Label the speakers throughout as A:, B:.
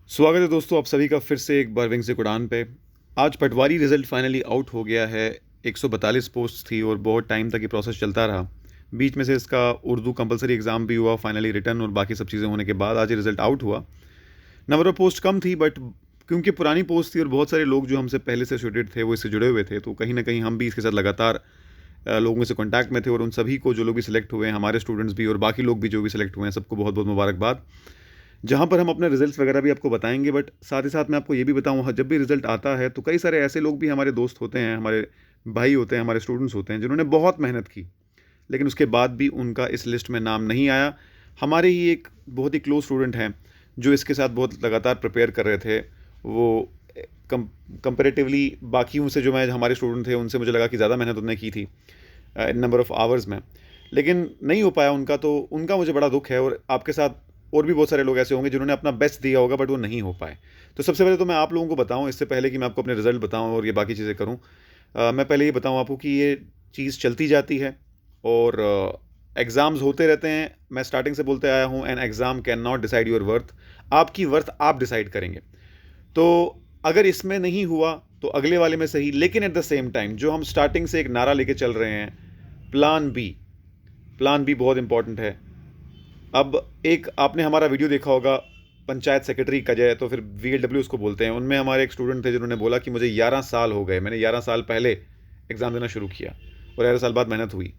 A: स्वागत है दोस्तों आप सभी का फिर से एक बार विंग से उड़ान पे। आज पटवारी रिजल्ट फाइनली आउट हो गया है। 142 पोस्ट थी और बहुत टाइम तक ये प्रोसेस चलता रहा। बीच में से इसका उर्दू कंपलसरी एग्ज़ाम भी हुआ, फाइनली रिटर्न और बाकी सब चीज़ें होने के बाद आज ये रिज़ल्ट आउट हुआ। नंबर ऑफ पोस्ट कम थी बट क्योंकि पुरानी पोस्ट थी और बहुत सारे लोग जो हमसे पहले से एसोसिएटेड थे वो इससे जुड़े हुए थे, तो कहीं ना कहीं हम भी इसके साथ लगातार लोगों से कॉन्टैक्ट में थे और उन सभी को जो लोग भी सिलेक्ट हुए हैं, हमारे स्टूडेंट्स भी और बाकी लोग भी जो भी सिलेक्ट हुए हैं, सबको बहुत बहुत मुबारकबाद। जहाँ पर हम अपने रिजल्ट्स वगैरह भी आपको बताएंगे, बट साथ ही साथ मैं आपको ये भी बताऊँ, जब भी रिजल्ट आता है तो कई सारे ऐसे लोग भी हमारे दोस्त होते हैं, हमारे भाई होते हैं, हमारे स्टूडेंट्स होते हैं जिन्होंने बहुत मेहनत की, लेकिन उसके बाद भी उनका इस लिस्ट में नाम नहीं आया। हमारे ही एक बहुत ही क्लोज स्टूडेंट हैं जो इसके साथ बहुत लगातार प्रिपेयर कर रहे थे। वो कंपेरेटिवली बाकियों से, जो मैं हमारे स्टूडेंट थे उनसे मुझे लगा कि ज़्यादा मेहनत उन्होंने की थी नंबर ऑफ़ आवर्स में, लेकिन नहीं हो पाया उनका, तो उनका मुझे बड़ा दुख है। और आपके साथ और भी बहुत सारे लोग ऐसे होंगे जिन्होंने अपना बेस्ट दिया होगा बट वो नहीं हो पाए। तो सबसे पहले तो मैं आप लोगों को बताऊं, इससे पहले कि मैं आपको अपने रिजल्ट बताऊं और ये बाकी चीज़ें करूं, मैं पहले ये बताऊं आपको कि ये चीज़ चलती जाती है और एग्ज़ाम्स होते रहते हैं। मैं स्टार्टिंग से बोलते आया हूं, an exam can not decide your worth. आपकी वर्थ आप डिसाइड करेंगे। तो अगर इसमें नहीं हुआ तो अगले वाले में सही, लेकिन एट द सेम टाइम जो हम स्टार्टिंग से एक नारा लेके चल रहे हैं, प्लान बी। प्लान बी बहुत इंपॉर्टेंट है। अब एक आपने हमारा वीडियो देखा होगा, पंचायत सेक्रेटरी का जय, तो फिर VLW उसको बोलते हैं। उनमें हमारे एक स्टूडेंट थे जिन्होंने बोला कि मुझे 11 साल हो गए, मैंने 11 साल पहले एग्ज़ाम देना शुरू किया और 11 साल बाद मेहनत हुई।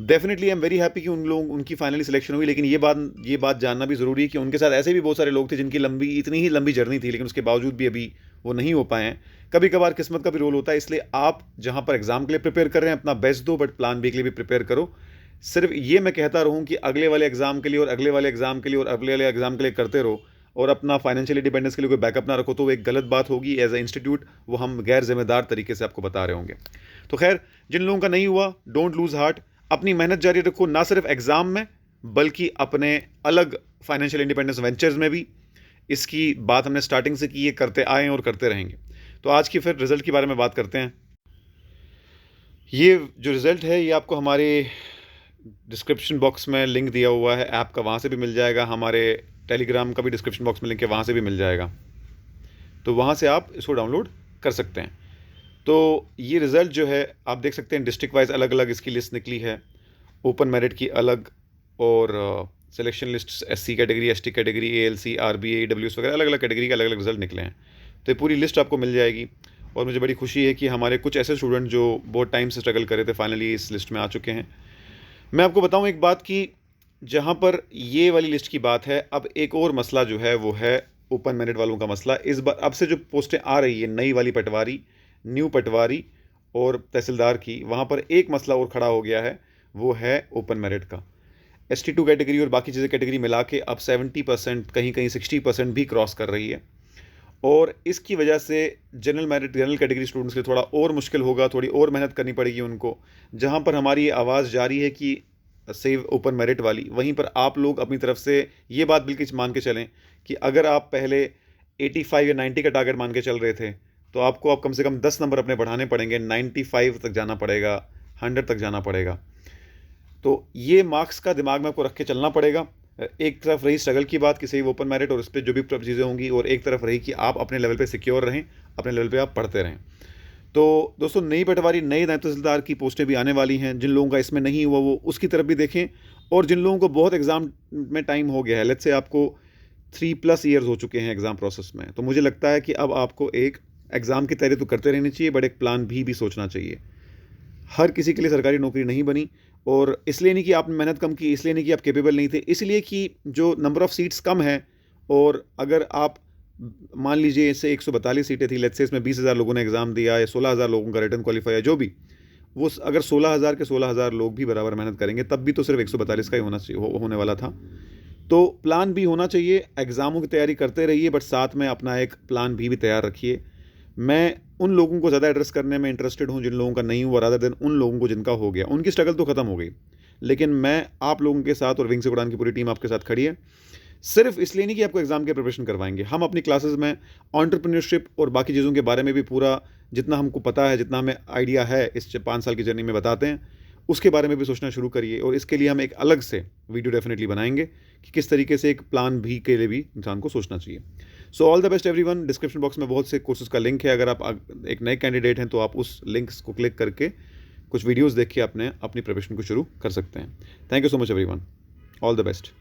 A: Definitely I am very happy कि उन लोग उनकी फाइनली सिलेक्शन हुई, लेकिन ये बात जानना भी ज़रूरी है कि उनके साथ ऐसे भी बहुत सारे लोग थे जिनकी इतनी ही लंबी जर्नी थी, लेकिन उसके बावजूद भी अभी वो नहीं हो पाए हैं। कभी कभार किस्मत का भी रोल होता है, इसलिए आप जहाँ पर एग्ज़ाम के लिए प्रिपेयर कर रहे हैं अपना बेस्ट दो, बट प्लान बी के लिए भी प्रिपेयर करो। सिर्फ ये मैं कहता रहूँ कि अगले वाले एग्ज़ाम के लिए और अगले वाले एग्ज़ाम के लिए और अगले वाले एग्ज़ाम के लिए करते रहो और अपना फाइनेंशियल इंडिपेंडेंस के लिए कोई बैकअप ना रखो, तो वो एक गलत बात होगी। एज ए इंस्टीट्यूट वो हम गैर जिम्मेदार तरीके से आपको बता रहे होंगे। तो खैर, जिन लोगों का नहीं हुआ, डोंट लूज़ हार्ट, अपनी मेहनत जारी रखो, ना सिर्फ एग्ज़ाम में बल्कि अपने अलग फाइनेंशियल इंडिपेंडेंस वेंचर्स में भी। इसकी बात हमने स्टार्टिंग से की है, करते आए हैं और करते रहेंगे। तो आज की फिर रिज़ल्ट के बारे में बात करते हैं। ये जो रिज़ल्ट है ये आपको हमारे डिस्क्रिप्शन बॉक्स में लिंक दिया हुआ है ऐप का, वहाँ से भी मिल जाएगा। हमारे टेलीग्राम का भी डिस्क्रिप्शन बॉक्स में लिंक है, वहाँ से भी मिल जाएगा। तो वहाँ से आप इसको डाउनलोड कर सकते हैं। तो ये रिज़ल्ट जो है आप देख सकते हैं, डिस्ट्रिक्ट वाइज अलग अलग इसकी लिस्ट निकली है, ओपन मेरिट की अलग, और selection list SC category, ST category, ALC, RBA, AWS वगैरह अलग अलग कैटेगरी के अलग अलग रिजल्ट निकले हैं। तो ये पूरी लिस्ट आपको मिल जाएगी। और मुझे बड़ी खुशी है कि हमारे कुछ ऐसे स्टूडेंट जो बहुत टाइम से स्ट्रगल कर रहे थे फाइनली इस लिस्ट में आ चुके हैं। मैं आपको बताऊं एक बात कि जहां पर ये वाली लिस्ट की बात है, अब एक और मसला जो है वो है ओपन मेरिट वालों का मसला। इस बार अब से जो पोस्टें आ रही है नई वाली पटवारी, न्यू पटवारी और तहसीलदार की, वहाँ पर एक मसला और खड़ा हो गया है, वो है ओपन मेरिट का। ST2 कैटेगरी और बाकी चीज़ें कैटेगरी मिला के अब 70%, कहीं कहीं 60% भी क्रॉस कर रही है। और इसकी वजह से general merit, general category students के लिए थोड़ा और मुश्किल होगा, थोड़ी और मेहनत करनी पड़ेगी उनको। जहाँ पर हमारी ये आवाज़ जारी है कि सेव ओपन मेरिट वाली, वहीं पर आप लोग अपनी तरफ से ये बात बिल्कुल मान के चलें कि अगर आप पहले 85 या 90 का टारगेट मान के चल रहे थे, तो आपको अब कम से कम 10 नंबर अपने बढ़ाने पड़ेंगे, 95 तक जाना पड़ेगा, 100 तक जाना पड़ेगा। तो ये मार्क्स का दिमाग में आपको रख के चलना पड़ेगा। एक तरफ रही स्ट्रगल की बात कि सही ओपन मेरिट और उस पर जो भी चीज़ें होंगी, और एक तरफ रही कि आप अपने लेवल पे सिक्योर रहें, अपने लेवल पे आप पढ़ते रहें। तो दोस्तों, नई पटवारी, नई नायब तहसीलदार की पोस्टें भी आने वाली हैं। जिन लोगों का इसमें नहीं हुआ वो उसकी तरफ भी देखें, और जिन लोगों को बहुत एग्ज़ाम में टाइम हो गया है, लेट्स से आपको 3+ ईयर्स हो चुके हैं एग्ज़ाम प्रोसेस में, तो मुझे लगता है कि अब आपको एक एग्ज़ाम की तैयारी तो करते रहनी चाहिए, बट एक प्लान भी सोचना चाहिए। हर किसी के लिए सरकारी नौकरी नहीं बनी, और इसलिए नहीं कि आपने मेहनत कम की, इसलिए नहीं कि आप कैपेबल नहीं थे, इसलिए कि जो नंबर ऑफ़ सीट्स कम है। और अगर आप मान लीजिए इससे 142 सीटें थी, लेट्स से इसमें 20,000 लोगों ने एग्ज़ाम दिया या 16,000 लोगों का रिटर्न क्वालिफाई है, जो भी वो, अगर 16,000 के 16,000 लोग भी बराबर मेहनत करेंगे तब भी तो सिर्फ 142 का ही होने वाला था। तो प्लान भी होना चाहिए। एग्ज़ामों की तैयारी करते रहिए, बट साथ में अपना एक प्लान भी तैयार रखिए। मैं उन लोगों को ज़्यादा एड्रेस करने में इंटरेस्टेड हूँ जिन लोगों का नहीं हुआ, रादर देन उन लोगों को जिनका हो गया। उनकी स्ट्रगल तो ख़त्म हो गई, लेकिन मैं आप लोगों के साथ और विंग से उड़ान की पूरी टीम आपके साथ खड़ी है। सिर्फ इसलिए नहीं कि आपको एग्ज़ाम की प्रिपरेशन करवाएंगे, हम अपनी क्लासेस में एंटरप्रेन्योरशिप और बाकी चीज़ों के बारे में भी पूरा जितना हमको पता है, जितना हमें आइडिया है इस 5 साल की जर्नी में बताते हैं, उसके बारे में भी सोचना शुरू करिए। और इसके लिए हम एक अलग से वीडियो डेफिनेटली बनाएंगे कि किस तरीके से एक प्लान भी के लिए भी इंसान को सोचना चाहिए। So all the best everyone. Description box में बहुत से कोर्सेज का लिंक है। अगर आप एक नए कैंडिडेट हैं तो आप उस लिंक्स को क्लिक करके कुछ वीडियोस देख के अपनी प्रिपरेशन को शुरू कर सकते हैं। Thank you so much everyone. All the best.